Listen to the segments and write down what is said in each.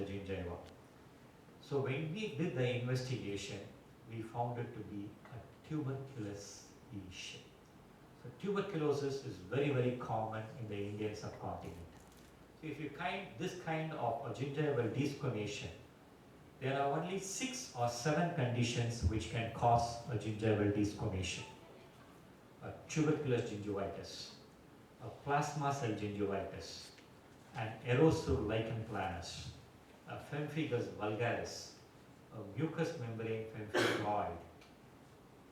gingiva. So when we did the investigation, we found it to be a tuberculous lesion. So tuberculosis is very, very common in the Indian subcontinent. So if you this kind of a gingival desquamation, there are only 6 or 7 conditions which can cause a gingival desquamation. A tuberculous gingivitis, a plasma cell gingivitis, an erosive lichen planus, a pemphigus vulgaris, a mucous membrane pemphigoid,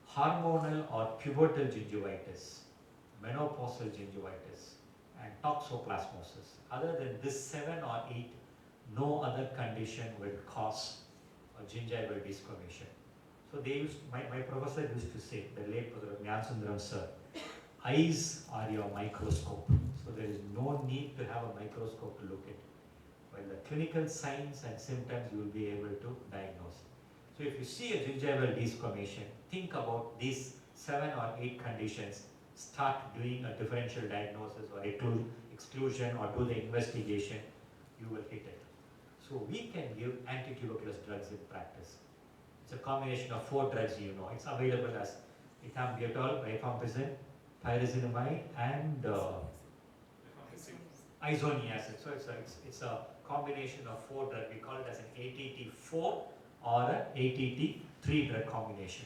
hormonal or pubertal gingivitis, menopausal gingivitis, and toxoplasmosis. Other than this 7 or 8, no other condition will cause a gingival desquamation. So they used, my professor used to say, the late Professor Jnansundaram sir, eyes are your microscope. So there is no need to have a microscope to look at. While the clinical signs and symptoms you will be able to diagnose. So if you see a gingival desquamation, think about these 7 or 8 conditions, start doing a differential diagnosis or exclusion or do the investigation, you will hit it. So we can give anti-tuberculous drugs in practice. It's a combination of 4 drugs, you know. It's available as ethambutol, rifampicin, pyrazinamide, and isoniazid. So it's a combination of 4 drugs. We call it as an ATT4 or an ATT3 drug combination.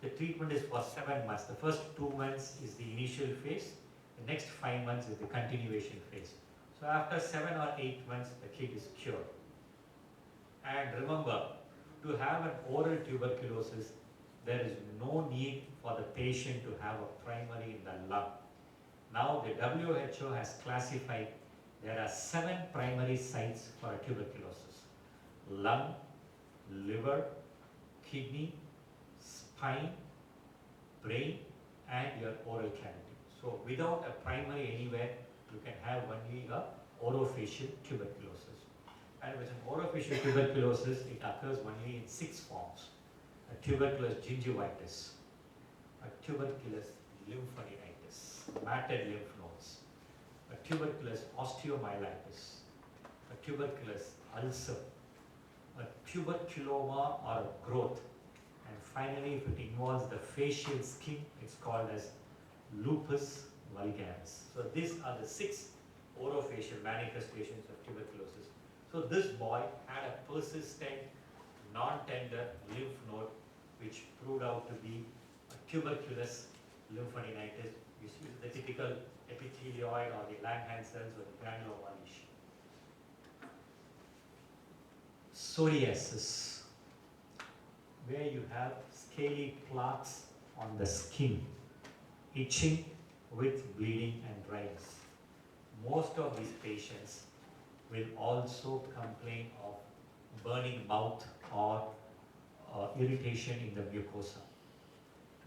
The treatment is for 7 months. The first 2 months is the initial phase. The next 5 months is the continuation phase. So after 7 or 8 months, the kid is cured. And remember, to have an oral tuberculosis, there is no need for the patient to have a primary in the lung. Now the WHO has classified there are 7 primary sites for a tuberculosis: lung, liver, kidney, spine, brain, and your oral cavity. So without a primary anywhere, you can have only a orofacial tuberculosis. And with an orofacial tuberculosis, it occurs only in 6 forms: a tuberculous gingivitis, a tuberculous lymphadenitis, matted lymph nodes, a tuberculous osteomyelitis, a tuberculous ulcer, a tuberculoma or a growth, and finally, if it involves the facial skin, it's called as lupus vulgaris. So these are the 6 orofacial manifestations of tuberculosis. So this boy had a persistent, non-tender lymph node which proved out to be a tuberculous lymphadenitis. You see the typical epithelioid or the Langhans cells or the granuloma lesion. Psoriasis, where you have scaly plaques on the skin, itching with bleeding and dryness. Most of these patients will also complain of burning mouth or irritation in the mucosa.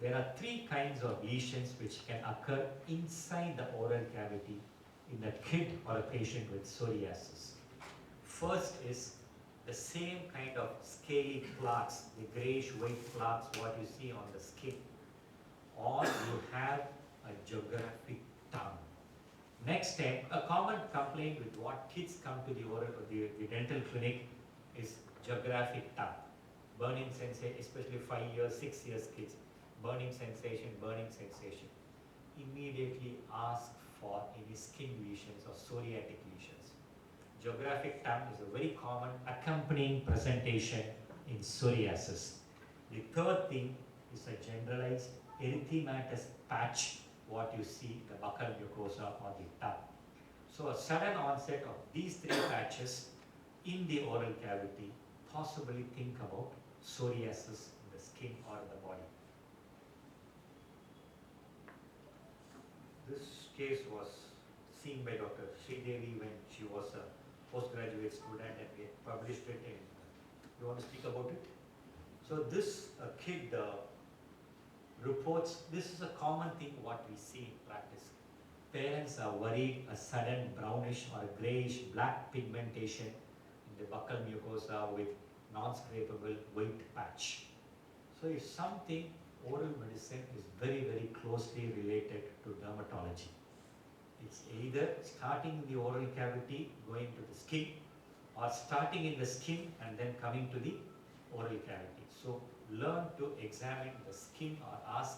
There are 3 kinds of lesions which can occur inside the oral cavity in a kid or a patient with psoriasis. First is the same kind of scaly plaques, the grayish white plaques what you see on the skin, or you have a geographic tongue. Next step, a common complaint with what kids come to the oral or the dental clinic is geographic tongue. Burning sensation, especially 5 years, 6 years kids, burning sensation, burning sensation. Immediately ask for any skin lesions or psoriatic lesions. Geographic tongue is a very common accompanying presentation in psoriasis. The third thing is a generalized erythematous patch, what you see the buccal mucosa or the tongue. So a sudden onset of these 3 patches in the oral cavity, possibly think about psoriasis in the skin or in the body. This case was seen by Dr. Cde when she was a postgraduate student and we published it in, you want to speak about it? So this kid reports, this is a common thing what we see in practice. Parents are worried a sudden brownish or a grayish black pigmentation in the buccal mucosa with non-scrapable white patch. So if something, oral medicine is very, very closely related to dermatology. It's either starting in the oral cavity, going to the skin, or starting in the skin and then coming to the oral cavity. So learn to examine the skin or ask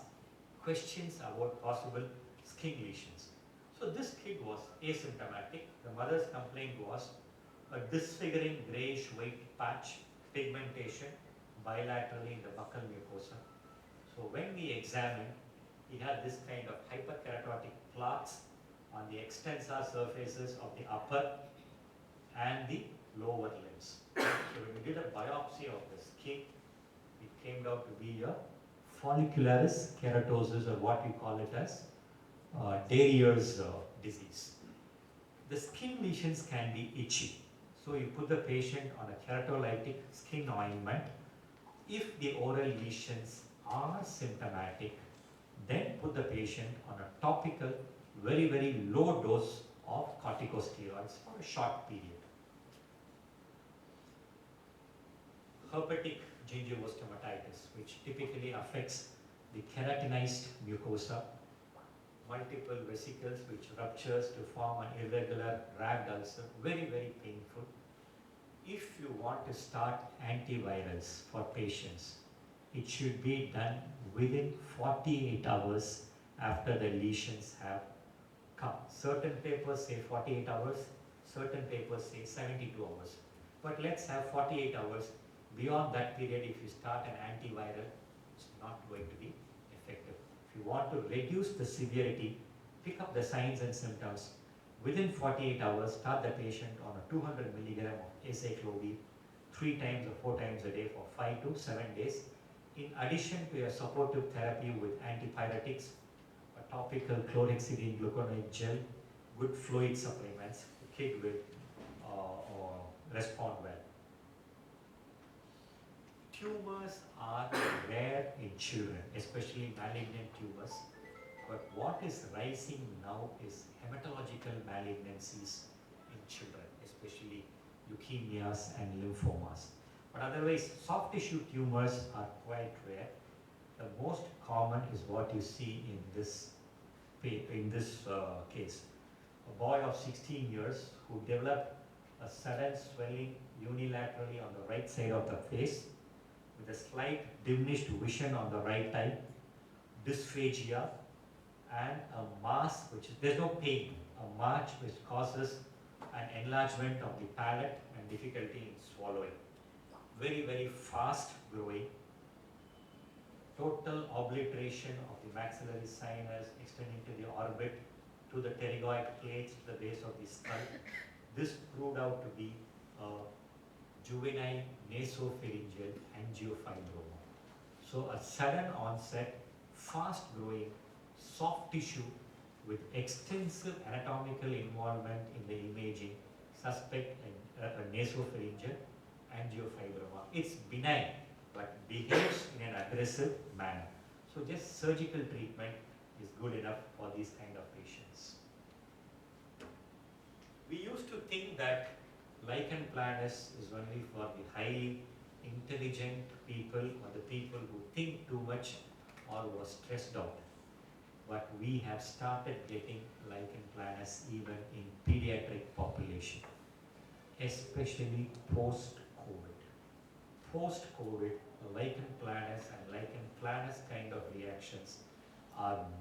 questions about possible skin lesions. So this kid was asymptomatic. The mother's complaint was a disfiguring grayish white patch, pigmentation bilaterally in the buccal mucosa. So when we examined, he had this kind of hyperkeratotic plaques on the extensor surfaces of the upper and the lower limbs. So when we did a biopsy of the skin, it came out to be a follicularis keratosis, or what we call it as Darier's disease. The skin lesions can be itchy. So you put the patient on a keratolytic skin ointment. If the oral lesions are symptomatic, then put the patient on a topical, very, very low dose of corticosteroids for a short period. Herpetic gingivitis, which typically affects the keratinized mucosa, multiple vesicles which ruptures to form an irregular ragged ulcer, very, very painful. If you want to start antivirals for patients, it should be done within 48 hours after the lesions have come. Certain papers say 48 hours, certain papers say 72 hours. But let's have 48 hours. Beyond that period, if you start an antiviral, it's not going to be effective. If you want to reduce the severity, pick up the signs and symptoms. Within 48 hours, start the patient on a 200 milligram of acyclovir 3 times or 4 times a day for 5 to 7 days. In addition to a supportive therapy with antipyretics, a topical chlorhexidine gluconate gel, good fluid supplements, the kid will respond well. Tumors are rare in children, especially malignant tumors. But what is rising now is hematological malignancies in children, especially leukemias and lymphomas. But otherwise, soft tissue tumors are quite rare. The most common is what you see in this case. A boy of 16 years who developed a sudden swelling unilaterally on the right side of the face with a slight diminished vision on the right eye, dysphagia, and a mass which is, there's no pain, a march which causes an enlargement of the palate and difficulty in swallowing. Very, very fast growing. Total obliteration of the maxillary sinus extending to the orbit, to the pterygoid plates, to the base of the skull. This proved out to be a juvenile nasopharyngeal angiofibroma. So a sudden onset, fast growing, soft tissue with extensive anatomical involvement in the imaging, suspect a nasopharyngeal angiofibroma. It's benign but behaves in an aggressive manner. So just surgical treatment is good enough for these kind of patients. We used to think that lichen planus is only for the highly intelligent people or the people who think too much or were stressed out. But we have started getting lichen planus even in pediatric population, especially post-COVID. Post-COVID, the lichen planus and lichen planus kind of reactions are more